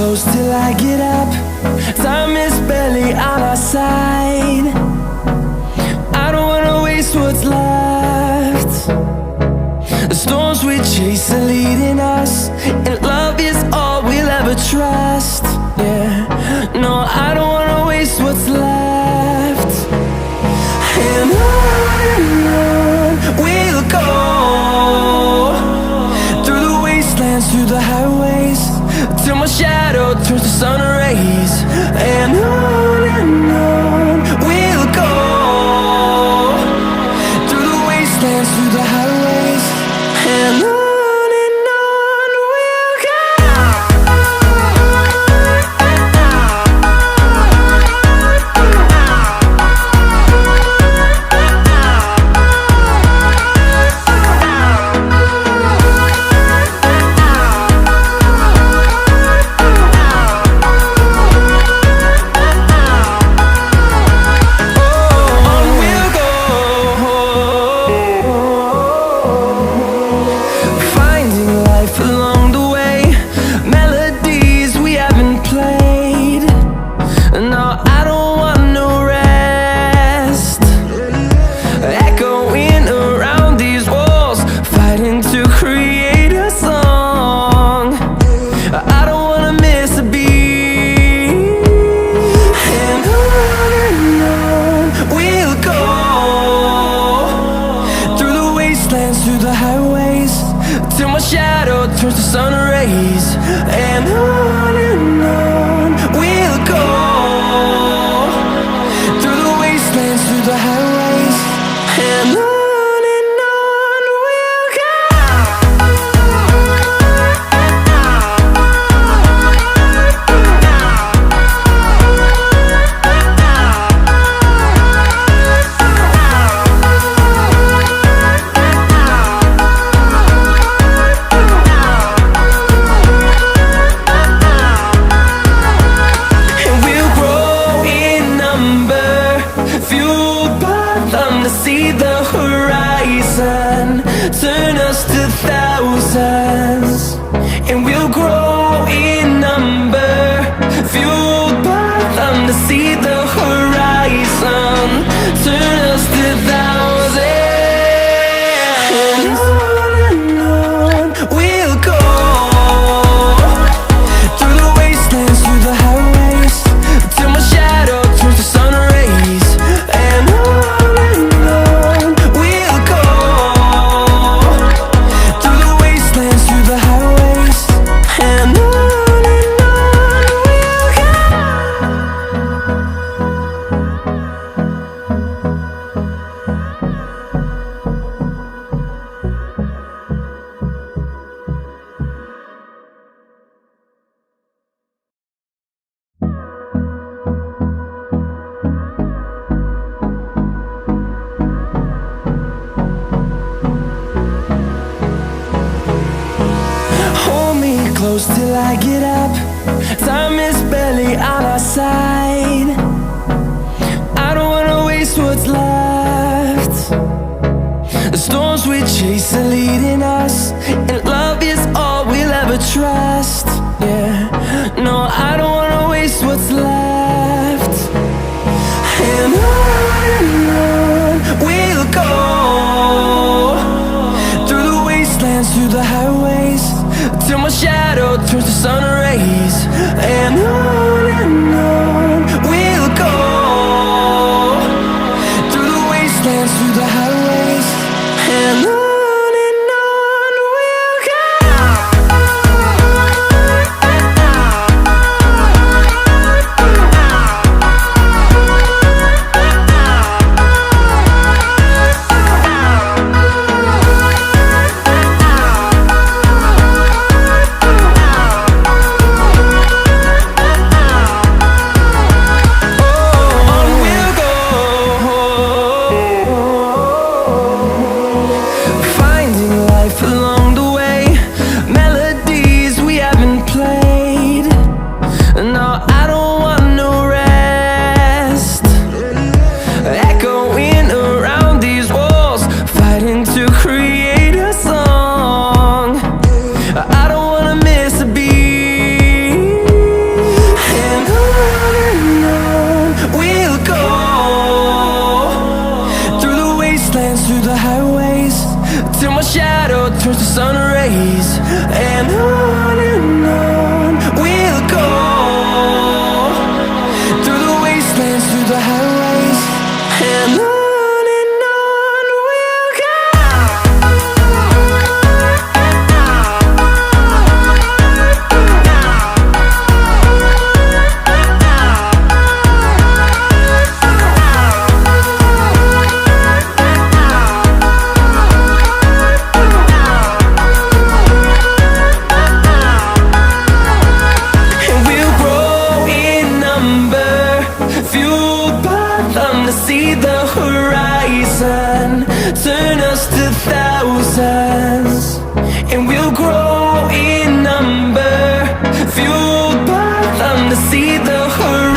close till I get up. Time is barely on our side. I don't wanna waste what's left. The storms we chase are leading us, and love is all we'll ever trust. Yeah, no, I don't wanna waste what's left. And on we'll go, through the wastelands, through the highways, till my shadow turns to sun rays. And on we'll go, through the wastelands, through the highways, and on we'll go. Through the highways, till my shadow turns to sun rays. And on we'll go, through the wastelands, through the highways, and on we'll go. See the horizon turn us to thousands, and we'll grow in number, fueled by them. To see the horizon turn us to thousands, and on we'll go, through the wastelands, through the highways, till my shadow turns to sun rays. And close till I get up. Time is barely on our side. I don't wanna waste what's left. The storms we chase are leading us, and love is all we'll ever trust. Yeah, no, I don't wanna waste what's left. And on we'll go, through the wastelands, through the highways, till my shadow turns to sun rays. And on the highways, and on we'll go. And we'll grow in number, fueled by them to see the horizon, turn us to thousands. And we'll grow in number, fueled by them to see the horizon.